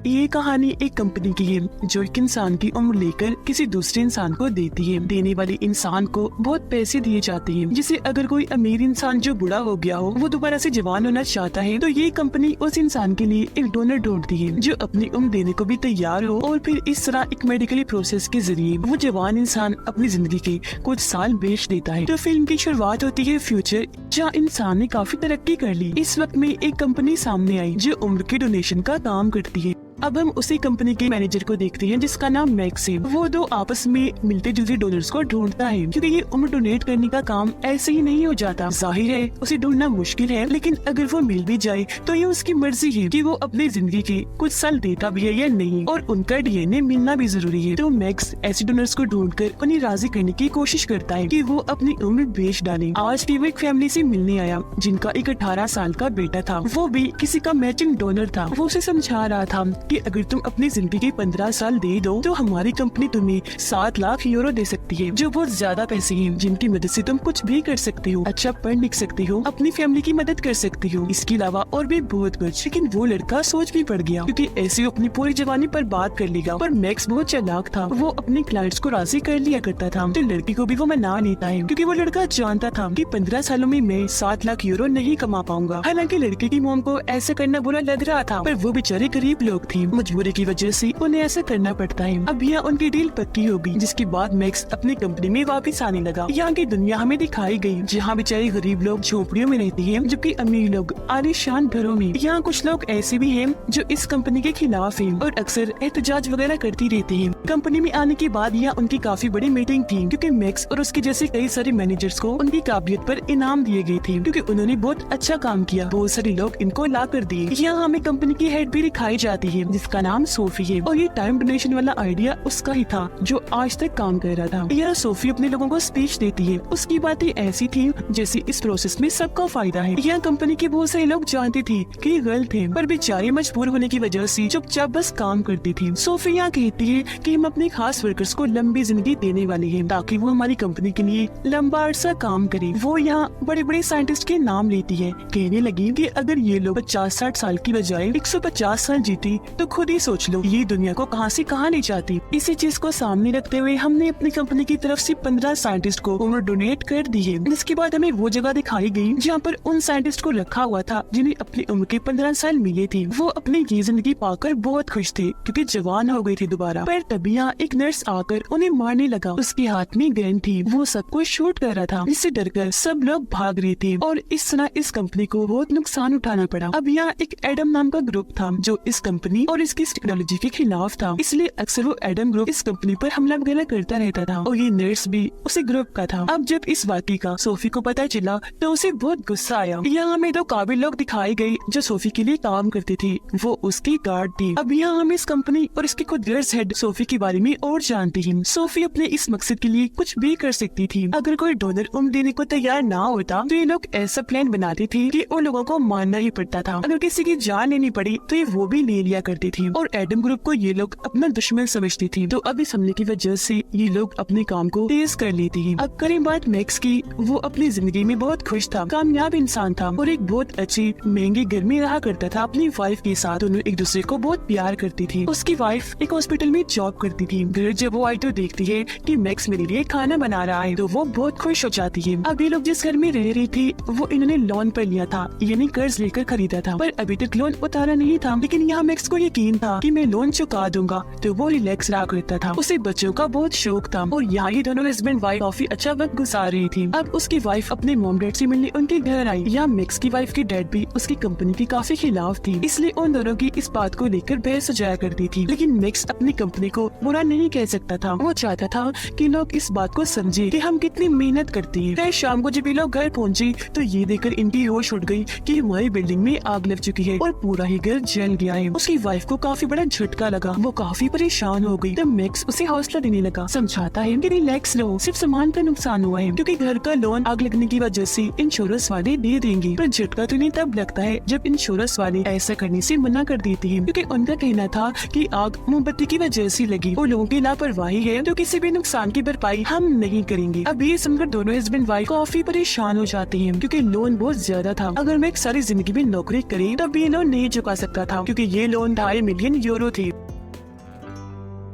ये कहानी एक कंपनी की है जो एक इंसान की उम्र लेकर किसी दूसरे इंसान को देती है। देने वाले इंसान को बहुत पैसे दिए जाते हैं, जिसे अगर कोई अमीर इंसान जो बुढ़ा हो गया हो वो दोबारा से जवान होना चाहता है तो ये कंपनी उस इंसान के लिए एक डोनर ढूंढती है जो अपनी उम्र देने को भी तैयार हो, और फिर इस तरह एक मेडिकली प्रोसेस के जरिए वो जवान इंसान अपनी जिंदगी के कुछ साल बेच देता है। तो फिल्म की शुरुआत होती है फ्यूचर, जहाँ इंसान ने काफी तरक्की कर ली। इस वक्त में एक कंपनी सामने आई जो उम्र के डोनेशन का काम करती है। अब हम उसी कंपनी के मैनेजर को देखते हैं जिसका नाम मैक्स है। वो दो आपस में मिलते जुलते डोनर्स को ढूंढता है, क्योंकि ये उम्र डोनेट करने का काम ऐसे ही नहीं हो जाता। जाहिर है उसे ढूंढना मुश्किल है, लेकिन अगर वो मिल भी जाए तो ये उसकी मर्जी है कि वो अपनी जिंदगी के कुछ साल देता भी है या नहीं, और उनका डीएनए मिलना भी जरूरी है। तो मैक्स ऐसे डोनर्स को ढूंढकर उन्हें राजी करने की कोशिश करता है कि वो अपनी उम्र बेच डाले। आज भी वो एक फैमिली से मिलने आया जिनका एक 18 साल का बेटा था। वो भी किसी का मैचिंग डोनर था। वो उसे समझा रहा था कि अगर तुम अपनी जिंदगी के 15 साल दे दो तो हमारी कंपनी तुम्हें 7 लाख यूरो दे सकती है, जो बहुत ज्यादा पैसे हैं जिनकी मदद से तुम कुछ भी कर सकते हो, अच्छा पढ़ लिख सकते हो, अपनी फैमिली की मदद कर सकते हो, इसके अलावा और भी बहुत कुछ। लेकिन वो लड़का सोच भी पड़ गया, क्योंकि ऐसे वो अपनी पूरी जवानी पर बात कर लेगा। पर मैक्स बहुत चालाक था, वो अपने क्लाइंट्स को राजी कर लिया करता था, तो लड़की को भी वो मना लेता है, क्योंकि वो लड़का जानता था कि 15 सालों में मैं 7 लाख यूरो नहीं कमा पाऊंगा। हालांकि लड़के की मॉम को ऐसा करना बुरा लग रहा था, पर वो बेचारे गरीब लोग थे, मजबूरी की वजह से उन्हें ऐसा करना पड़ता है। अब यहाँ उनकी डील पक्की होगी, जिसके बाद मैक्स अपनी कंपनी में वापस आने लगा। यहाँ की दुनिया हमें दिखाई गई, जहाँ बेचारे गरीब लोग झोपड़ियों में रहते हैं, जबकि अमीर लोग आलीशान घरों में। यहाँ कुछ लोग ऐसे भी हैं जो इस कंपनी के खिलाफ हैं और अक्सर एहतजाज वगैरह करती रहती हैं। कंपनी में आने के बाद यहाँ उनकी काफी बड़ी मीटिंग थी, क्योंकि मैक्स और उसके जैसे कई सारे मैनेजर्स को उनकी काबिलियत पर इनाम दिए गए थे, क्योंकि उन्होंने बहुत अच्छा काम किया। बहुत सारे लोग इनको ला कर दिए। यहाँ हमें कंपनी की हेड भी दिखाई जाती है, जिसका नाम सोफी है, और ये टाइम डोनेशन वाला आइडिया उसका ही था जो आज तक काम कर रहा था। यह सोफी अपने लोगों को स्पीच देती है। उसकी बातें ऐसी थी जैसे इस प्रोसेस में सबका फायदा है। यह कंपनी के बहुत सारे लोग जानते थे कि ये गलत है, पर बेचारे मजबूर होने की वजह से चुपचाप बस काम करती थी। सोफी यहाँ कहती है कि हम अपने खास वर्कर्स को लंबी जिंदगी देने वाले हैं, ताकि वो हमारी कंपनी के लिए लंबा अरसा काम करे। वो यहाँ बड़े बड़े साइंटिस्ट के नाम लेती है, कहने लगी कि अगर ये लोग 50-60 साल की बजाय 150 साल जीते तो खुद ही सोच लो ये दुनिया को कहां से कहां ले जाती। इसी चीज को सामने रखते हुए हमने अपनी कंपनी की तरफ से 15 साइंटिस्ट को उम्र डोनेट कर दी है। इसके बाद हमें वो जगह दिखाई गई जहाँ पर उन साइंटिस्ट को रखा हुआ था जिन्हें अपनी उम्र के 15 साल मिले थे। वो अपनी ये जिंदगी पाकर बहुत खुश थे, क्योंकि जवान हो गई थी दोबारा। पर तभी यहाँ एक नर्स आकर उन्हें मारने लगा। उसके हाथ में गन थी, वो सबको शूट कर रहा था, जिससे डरकर सब लोग भाग रहे थे, और इस तरह इस कंपनी को बहुत नुकसान उठाना पड़ा। अब यहाँ एक एडम नाम का ग्रुप था जो इस कंपनी और इसकी टेक्नोलॉजी के खिलाफ था, इसलिए अक्सर वो एडम ग्रुप इस कंपनी पर हमला वगैरह करता रहता था, और ये नर्स भी उसी ग्रुप का था। अब जब इस वाकई का सोफी को पता चला तो उसे बहुत गुस्सा आया। यहाँ हमें 2 काबिल लोग दिखाए गए जो सोफी के लिए काम करते थे, वो उसकी गार्ड थी। अब यहाँ हम इस कंपनी और इसके खुद गर्ल्स हेड सोफी के बारे में और जानते हैं। सोफी अपने इस मकसद के लिए कुछ भी कर सकती थी। अगर कोई डोनर उम्र देने को तैयार ना होता तो ये लोग ऐसा प्लान बनाते थे कि उन लोगों को मारना ही पड़ता था। अगर किसी की जान लेनी पड़ी तो ये वो भी ले लिया करती थी, और एडम ग्रुप को ये लोग अपना दुश्मन समझती थी। तो अब इस हमले की वजह से ये लोग अपने काम को तेज कर लेते हैं। अब करें बात मैक्स की, वो अपनी जिंदगी में बहुत खुश था, कामयाब इंसान था, और एक बहुत अच्छी महंगे घर में रहा करता था अपनी वाइफ के साथ। दोनों एक दूसरे को बहुत प्यार करती थी। उसकी वाइफ एक हॉस्पिटल में जॉब करती थी। घर जब वो आई तो देखती है कि मैक्स मेरे लिए खाना बना रहा है, तो वो बहुत खुश हो जाती है। अब ये लोग जिस घर में रह रही थी वो इन्होंने लोन पर लिया था, यानी कर्ज लेकर खरीदा था, पर अभी तक लोन उतारा नहीं था। लेकिन यहाँ मैक्स को यकीन था कि मैं लोन चुका दूंगा, तो वो रिलैक्स रहा करता था। उसे बच्चों का बहुत शौक था, और यहाँ ये दोनों हस्बैंड वाइफ काफी अच्छा वक्त गुजार रही थी। अब उसकी वाइफ अपने मॉम डैड से मिलने उनके घर आई। यहाँ मैक्स की वाइफ की डैड भी उसकी कंपनी की काफी खिलाफ थी, इसलिए उन दोनों की इस बात को लेकर बहस हो जाया करती थी। लेकिन मैक्स अपनी कंपनी को बुरा नहीं कह सकता था। वो चाहता था कि लोग इस बात को समझे कि हम कितनी मेहनत करते हैं। फिर शाम को जब ये लोग घर पहुँचे तो ये देखकर इनकी होश उड़ गई कि हमारी बिल्डिंग में आग लग चुकी है और पूरा ही घर जल गया है। उसकी वाइफ को काफी बड़ा झटका लगा। वो काफी परेशान हो गई। तब मैक्स उसे हौसला देने लगा, समझाता है कि रिलैक्स लो, सिर्फ सामान का नुकसान हुआ है क्योंकि घर का लोन आग लगने की वजह से इंश्योरेंस वाले दे देंगे। पर झटका तो नहीं तब लगता है जब इंश्योरेंस वाले ऐसा करने से मना कर देते हैं, क्योंकि उनका कहना था कि आग मोमबत्ती की वजह से लगी और लोगों की लापरवाही है तो किसी भी नुकसान की भरपाई हम नहीं करेंगे। अब ये सुनकर दोनों हस्बैंड वाइफ काफी परेशान हो जाते हैं क्योंकि लोन बहुत ज्यादा था। अगर मैं एक सारी जिंदगी में नौकरी करी तब ये लोन नहीं चुका सकता था क्योंकि ये लोन 2.5 मिलियन यूरो थे।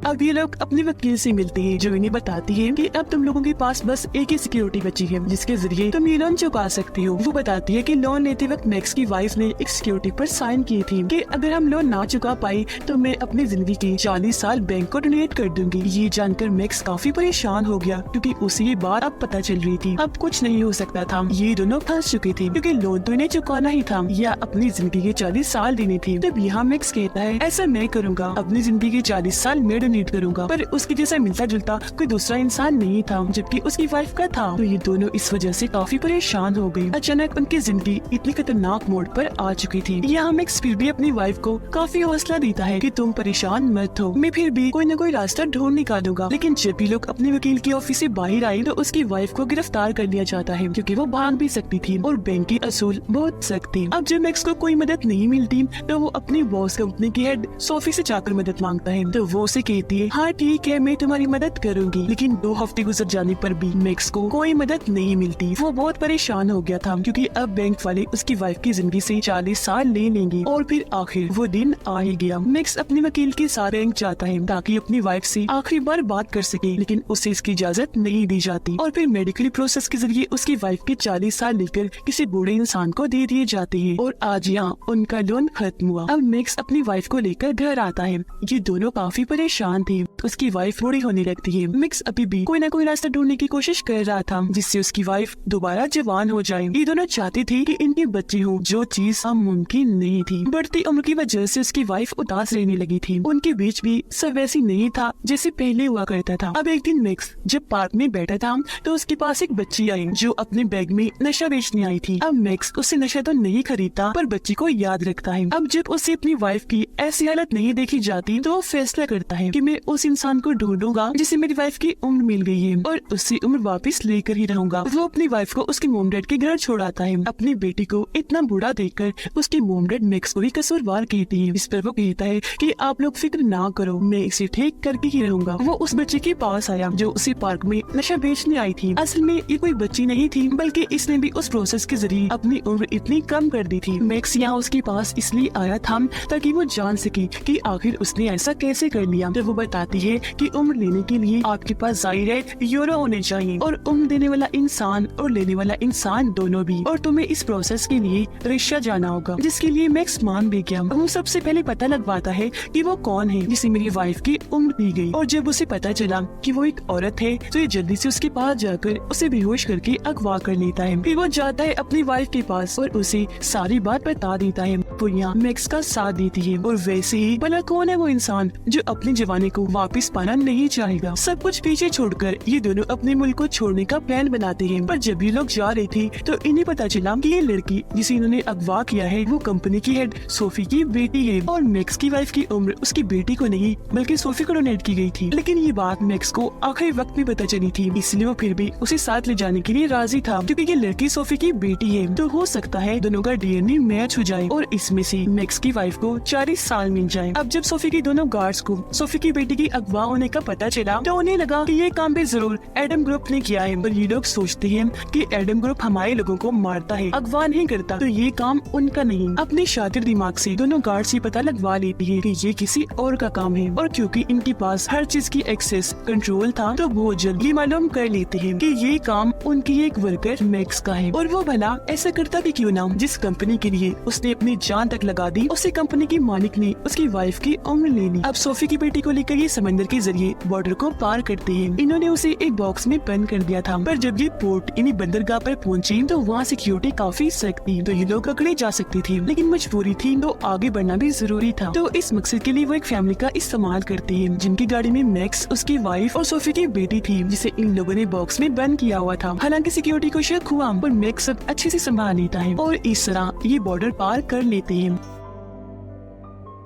अब ये लोग अपने वकील से मिलते हैं जो इन्हें बताती है कि अब तुम लोगों के पास बस एक ही सिक्योरिटी बची है जिसके जरिए तुम ये लोन चुका सकते हो। वो बताती है कि लोन लेते वक्त मैक्स की वाइफ ने एक सिक्योरिटी पर साइन की थी कि अगर हम लोन ना चुका पाए तो मैं अपनी जिंदगी के 40 साल बैंक को डोनेट कर दूंगी। ये जानकर मैक्स काफी परेशान हो गया क्योंकि उसे ये बात अब पता चल रही थी अब कुछ नहीं हो सकता था। ये दोनों फंस चुके थे क्योंकि लोन तो इन्हें चुकाना ही था या अपनी जिंदगी के 40 साल देने थे। तब यहाँ मैक्स कहता है ऐसा मैं करूँगा, अपनी जिंदगी के 40 साल मैं डोनेट करूँगा। पर उसके जैसा मिलता जुलता कोई दूसरा इंसान नहीं था जबकि उसकी वाइफ का था। तो ये दोनों इस वजह से काफी परेशान हो गए। अचानक उनकी जिंदगी इतनी खतरनाक मोड़ पर आ चुकी थी। यहाँ मैक्स फिर भी अपनी वाइफ को काफी हौसला देता है कि तुम परेशान मत हो, मैं फिर भी कोई न कोई रास्ता ढूंढ निकालूंगा। लेकिन जब भी लोग अपने वकील की ऑफिस से बाहर आए तो उसकी वाइफ को गिरफ्तार कर लिया जाता है क्योंकि वो भाग भी सकती थी और बैंक के असूल बहुत सख्त थे। अब जब मैक्स को कोई मदद नहीं मिलती तो वो अपनी बॉस कंपनी की हेड सोफी से जाकर मदद मांगता है। तो वो उसे कहती है हाँ ठीक है मैं तुम्हारी मदद करूंगी। लेकिन 2 हफ्ते गुजर जाने पर भी मैक्स को कोई मदद नहीं मिलती। वो बहुत परेशान हो गया था क्योंकि अब बैंक वाले उसकी वाइफ की जिंदगी से 40 साल ले लेंगे। और फिर आखिर वो दिन आ ही गया। मैक्स अपने वकील के साथ बैंक जाता है ताकि अपनी वाइफ से आखिरी बार बात कर सके, लेकिन उसे इसकी इजाजत नहीं दी जाती। और फिर मेडिकल प्रोसेस के जरिए उसकी वाइफ के 40 साल लेकर किसी बूढ़े इंसान को दे दिए जाते हैं और आज यहाँ उनका लोन खत्म हुआ। अब मैक्स अपनी वाइफ को लेकर घर आता है। ये दोनों काफी परेशान थे। उसकी वाइफ बूढ़ी होने लगती है। मैक्स अभी भी कोई ना कोई रास्ता ढूंढने की कोशिश कर रहा था जिससे उसकी वाइफ दोबारा जवान हो जाए। ये दोनों चाहते थे कि इनकी बच्ची हो, जो चीज अब मुमकिन नहीं थी। बढ़ती उम्र की वजह से उसकी वाइफ उदास रहने लगी थी। उनके बीच भी सब वैसी नहीं था जैसे पहले हुआ करता था। अब एक दिन मैक्स जब पार्क में बैठा था तो उसके पास एक बच्ची आई जो अपने बैग में नशा बेचने आई थी। अब मैक्स उससे नशा तो नहीं खरीदता पर बच्ची को याद रखता है। अब जब उसे अपनी वाइफ की ऐसी हालत नहीं देखी जाती तो वो फैसला करता है कि मैं उस इंसान को ढूंढूंगा जिसे मेरी वाइफ की उम्र मिल गई है और उससे उम्र वापस लेकर ही रहूंगा। वो अपनी वाइफ को उसके मोम डैड के घर छोड़ाता है। अपनी बेटी को इतना बूढ़ा देखकर उसके मोम डैड मैक्स को भी कसूरवार कहती है। इस पर वो कहता है कि आप लोग फिक्र ना करो, मैं इसे ठीक करके ही रहूंगा। वो उस बच्चे के पास आया जो उसी पार्क में नशा बेचने आई थी। असल में ये कोई बच्ची नहीं थी बल्कि इसने भी उस प्रोसेस के जरिए अपनी उम्र इतनी कम कर दी थी। मैक्स यहाँ उसके पास इसलिए आया था ताकि वो जान सके कि आखिर उसने ऐसा कैसे कर लिया। तो वो बताती है कि उम्र लेने के लिए आपके पास जाहिर है यूरो होने चाहिए और उम्र देने वाला इंसान और लेने वाला इंसान दोनों भी, और तुम्हें इस प्रोसेस के लिए रशिया जाना होगा जिसके लिए मैक्स मान भी गया। वो सबसे पहले पता लगवाता है कि वो कौन है जिसे मेरी वाइफ की उम्र दी गई। और जब उसे पता चला कि वो एक औरत है तो ये जल्दी से उसके पास जाकर उसे बेहोश करके अगवा कर लेता है। फिर वो जाता है अपनी वाइफ के पास और उसे सारी बात बता देता है। वो यहाँ मैक्स का साथ देती है। और वैसे ही भला कौन है वो इंसान जो अपनी जवानी को वापस पाना नहीं चाहेगा। सब कुछ पीछे छोड़कर ये दोनों अपने मुल्क को छोड़ने का प्लान बनाते हैं। पर जब ये लोग जा रही थी तो इन्हें पता चला कि ये लड़की जिसे इन्होंने अगवा किया है वो कंपनी की हेड सोफी की बेटी है और मैक्स की वाइफ की उम्र उसकी बेटी को नहीं बल्कि सोफी को डोनेट की गई थी। लेकिन ये बात मैक्स को आखिरी वक्त में पता चली थी, इसलिए वो फिर भी उसे साथ ले जाने के लिए राजी था क्योंकि ये लड़की सोफी की बेटी है तो हो सकता है दोनों का डीएनए मैच हो जाए और इसमें से मैक्स की वाइफ को 40 साल मिल जाए। अब जब सोफी की दोनों गार्ड्स को सोफी की बेटी की अगवा होने का पता चला तो उन्हें लगा कि ये काम भी जरूर एडम ग्रुप ने किया है। पर ये लोग सोचते हैं कि एडम ग्रुप हमारे लोगों को मारता है, अगवा नहीं करता, तो ये काम उनका नहीं। अपने शातिर दिमाग से दोनों गार्ड्स ये पता लगवा लेती है कि ये किसी और का काम है और क्योंकि इनके पास हर चीज की एक्सेस कंट्रोल था तो बहुत जल्द ये मालूम कर लेते हैं कि ये काम उनकी एक वर्कर मैक्स का है। और वो भला ऐसा करता भी क्यों ना, जिस कंपनी के लिए उसने अपनी जान तक लगा दी उसी कंपनी के मालिक ने उसकी वाइफ की उम्र ले ली। अब सोफी की बेटी को लेकर ये समंदर के जरिए बॉर्डर को पार करते हैं। इन्होंने उसे एक बॉक्स में बंद कर दिया था पर जब ये पोर्ट इन्हीं बंदरगाह पर पहुंची तो वहाँ सिक्योरिटी काफी सख्त थी तो ये लोग पकड़े जा सकते थे, लेकिन मजबूरी थी तो आगे बढ़ना भी जरूरी था। तो इस मकसद के लिए वो एक फैमिली का इस्तेमाल करते हैं जिनकी गाड़ी में मैक्स, उसकी वाइफ और सोफी की बेटी थी जिसे इन लोगों ने बॉक्स में बंद किया हुआ था। हालांकि सिक्योरिटी को शक हुआ पर मैक्स सब अच्छे से संभाल लेता है और इस तरह ये बॉर्डर पार कर लेते हैं।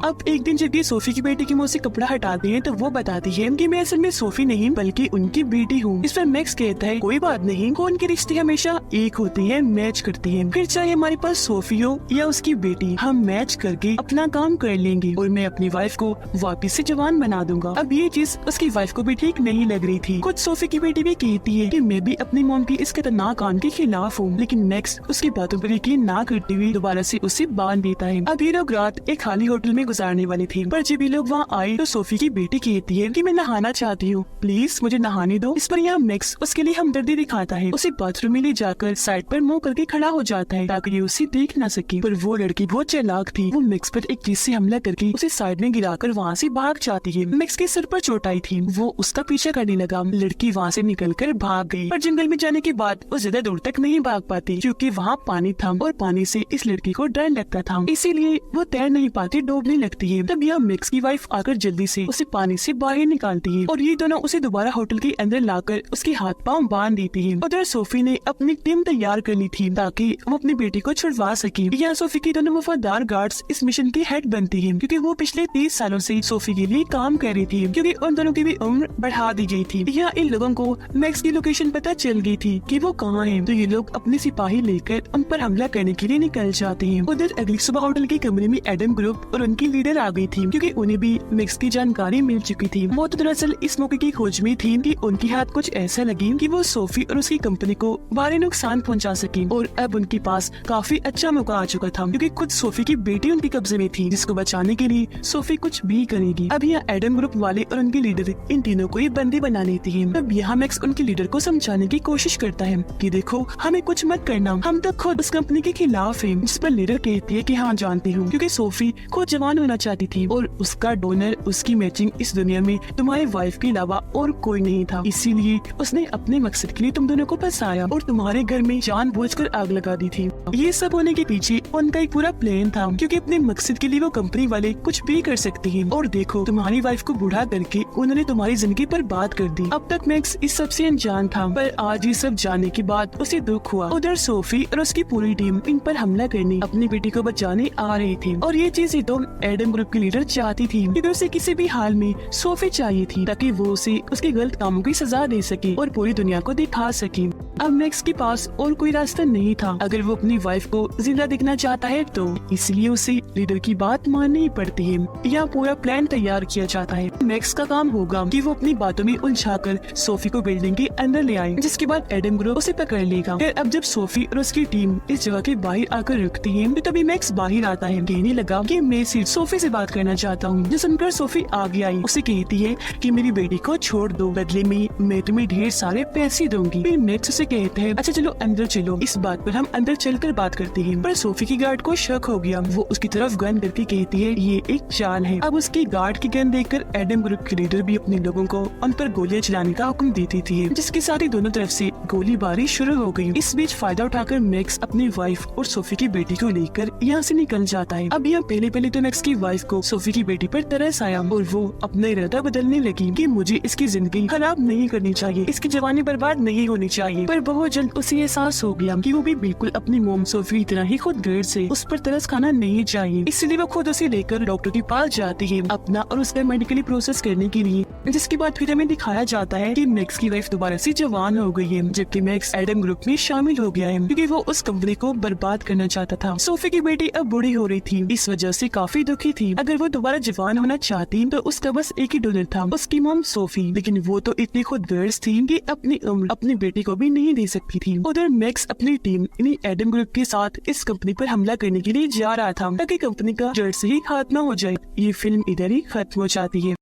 अब एक दिन जब ये सोफी की बेटी की मुंह से कपड़ा हटाती है तो वो बताती है कि मैं असल में सोफी नहीं बल्कि उनकी बेटी हूँ। इस पर मैक्स कहता है कोई बात नहीं, कौन के रिश्ते हमेशा एक होते हैं, मैच करती है। फिर चाहे हमारे पास सोफी हो या उसकी बेटी, हम मैच करके अपना काम कर लेंगे और मैं अपनी वाइफ को वापिस से जवान बना दूंगा। अब ये चीज उसकी वाइफ को भी ठीक नहीं लग रही थी। खुद सोफी की बेटी भी कहती है कि मैं भी अपनी मॉम की इस खतरनाक काम के खिलाफ हूँ, लेकिन मैक्स उसकी बातों पर यकीन ना करते हुए दोबारा से उसे बांध देता है। अब ये लोग रात एक खाली होटल में गुजारने वाले थे, पर जब ये लोग वहाँ आए तो सोफी की बेटी कहती है कि मैं नहाना चाहती हूँ, प्लीज मुझे नहाने दो। इस पर यहाँ मैक्स उसके लिए हमदर्दी दिखाता है, उसे बाथरूम में ले जाकर साइड पर मुंह करके खड़ा हो जाता है ताकि ये उसे देख न सके। पर वो लड़की बहुत चालाक थी, वो मैक्स पर एक चीज से हमला करके उसे साइड में गिराकर वहाँ से भाग जाती है। मैक्स के सर पर चोट आई थी, वो उसका पीछा करने लगा। लड़की वहाँ से निकलकर भाग गई, पर जंगल में जाने के बाद वो ज्यादा दूर तक नहीं भाग पाती क्योंकि वहाँ पानी था और पानी से इस लड़की को डर लगता था, इसीलिए वो तैर नहीं पाती, डूबने लगती है। तब यह मैक्स की वाइफ आकर जल्दी से उसे पानी से बाहर निकालती है और ये दोनों उसे दोबारा होटल के अंदर लाकर उसके हाथ पांव बांध देती है। उधर सोफी ने अपनी टीम तैयार कर ली थी ताकि वो अपनी बेटी को छुड़वा सके। यहाँ सोफी की दोनों वफादार गार्ड्स इस मिशन की हेड बनती है क्योंकि वो पिछले 30 सालों से सोफी के लिए काम कर रही थी क्योंकि उन दोनों की भी उम्र बढ़ा दी गई थी। यहाँ इन लोगों को मैक्स की लोकेशन पता चल गई थी कि वो कहाँ है, तो ये लोग अपने सिपाही लेकर उन पर हमला करने के लिए निकल जाते हैं। उधर अगली सुबह होटल के कमरे में एडम ग्रुप और उनकी लीडर आ गई थी क्योंकि उन्हें भी मैक्स की जानकारी मिल चुकी थी। वो तो दरअसल इस मौके की खोज में थी कि उनके हाथ कुछ ऐसा लगी कि वो सोफी और उसकी कंपनी को भारी नुकसान पहुंचा सके और अब उनके पास काफी अच्छा मौका आ चुका था क्योंकि खुद सोफी की बेटी उनके कब्जे में थी जिसको बचाने के लिए सोफी कुछ भी करेगी। अब यहाँ एडम ग्रुप वाले और उनके लीडर इन तीनों को ही बंदी बना लेती है। अब यहाँ मैक्स उनके लीडर को समझाने की कोशिश करता है कि देखो हमें कुछ मत करना, हम तो खुद उस कंपनी के खिलाफ हैं। जिस पर लीडर कहती है कि हाँ जानती हूँ, क्योंकि सोफी खुद जवान होना चाहती थी और उसका डोनर, उसकी मैचिंग इस दुनिया में तुम्हारी वाइफ के अलावा और कोई नहीं था, इसीलिए उसने अपने मकसद के लिए तुम दोनों को फंसाया और तुम्हारे घर में जानबूझकर आग लगा दी थी। ये सब होने के पीछे उनका एक पूरा प्लान था क्योंकि अपने मकसद के लिए वो कंपनी वाले कुछ भी कर सकते हैं। और देखो तुम्हारी वाइफ को बूढ़ा करके उन्होंने तुम्हारी जिंदगी पर बात कर दी। अब तक मैक्स इस सब से अनजान था, पर आज ये सब जानने के बाद उसे दुख हुआ। उधर सोफी और उसकी पूरी टीम इन पर हमला करने अपनी बेटी को बचाने आ रही थी और ये चीजें तो एडम ग्रुप की लीडर चाहती थी क्योंकि उसे किसी भी हाल में सोफी चाहिए थी ताकि वो उसे उसके गलत कामों की सजा दे सके और पूरी दुनिया को दिखा सके। अब मैक्स के पास और कोई रास्ता नहीं था अगर वो अपनी वाइफ को जिंदा दिखना चाहता है तो, इसलिए उसे लीडर की बात माननी पड़ती है। यहाँ पूरा प्लान तैयार किया जाता है। मैक्स का काम होगा कि वो अपनी बातों में उलझाकर सोफी को बिल्डिंग के अंदर ले आए, जिसके बाद एडम ग्रुप उसे पकड़ लेगा। फिर अब जब सोफी और उसकी टीम इस जगह के बाहर आकर रुकती है तो तभी मैक्स बाहर आता है, कहने लगा कि मैं सिर्फ सोफी से बात करना चाहता हूँ। जो सुनकर सोफी आगे आई, उसे कहती है कि मेरी बेटी को छोड़ दो, बदले में मैं तुम्हें ढेर सारे पैसे दूंगी। फिर मैक्स उसे कहता है अच्छा चलो अंदर चलो, इस बात पर हम अंदर चलकर बात करते हैं। पर सोफी की गार्ड को शक हो गया, वो उसकी तरफ गन करके कहती है ये एक चाल है। अब उसकी गार्ड की गन देखकर एडम ग्रुप के लीडर भी अपने लोगों को उन पर गोलियां चलाने का हुक्म देती थी, जिसके साथ ही दोनों तरफ से गोलीबारी शुरू हो गई। इस बीच फायदा उठाकर मैक्स अपनी वाइफ और सोफी की बेटी को लेकर यहाँ से निकल जाता है। अब यहाँ पहले तो मैक्स की वाइफ को सोफी की बेटी पर तरस आया और वो अपना इरादा बदलने लगी कि मुझे इसकी जिंदगी खराब नहीं करनी चाहिए, इसकी जवानी बर्बाद नहीं होनी चाहिए। पर बहुत जल्द उसे एहसास हो गया कि वो भी बिल्कुल अपनी मोम सोफी की तरह ही खुद गर्द से उस पर तरस खाना नहीं चाहिए, इसलिए वो खुद उसे लेकर डॉक्टर के पास जाती है अपना और उसका मेडिकली प्रोसेस करने के लिए। जिसके बाद फिर हमें दिखाया जाता है कि मैक्स की वाइफ दोबारा से जवान हो गई है, जबकि मैक्स एडम ग्रुप में शामिल हो गया है क्योंकि वो उस कंपनी को बर्बाद करना चाहता था। सोफी की बेटी अब बूढ़ी हो रही थी, इस वजह से काफी दुखी थी। अगर वो दोबारा जवान होना चाहती तो उसका बस एक ही डोनर था, उसकी मॉम सोफी, लेकिन वो तो इतनी खुद गर्ज थी कि अपनी उम्र अपनी बेटी को भी नहीं दे सकती थी। उधर मैक्स अपनी टीम यानी एडम ग्रुप के साथ इस कंपनी पर हमला करने के लिए जा रहा था ताकि कंपनी का जड़ से ही खात्मा हो जाए। ये फिल्म इधर ही खत्म हो जाती है।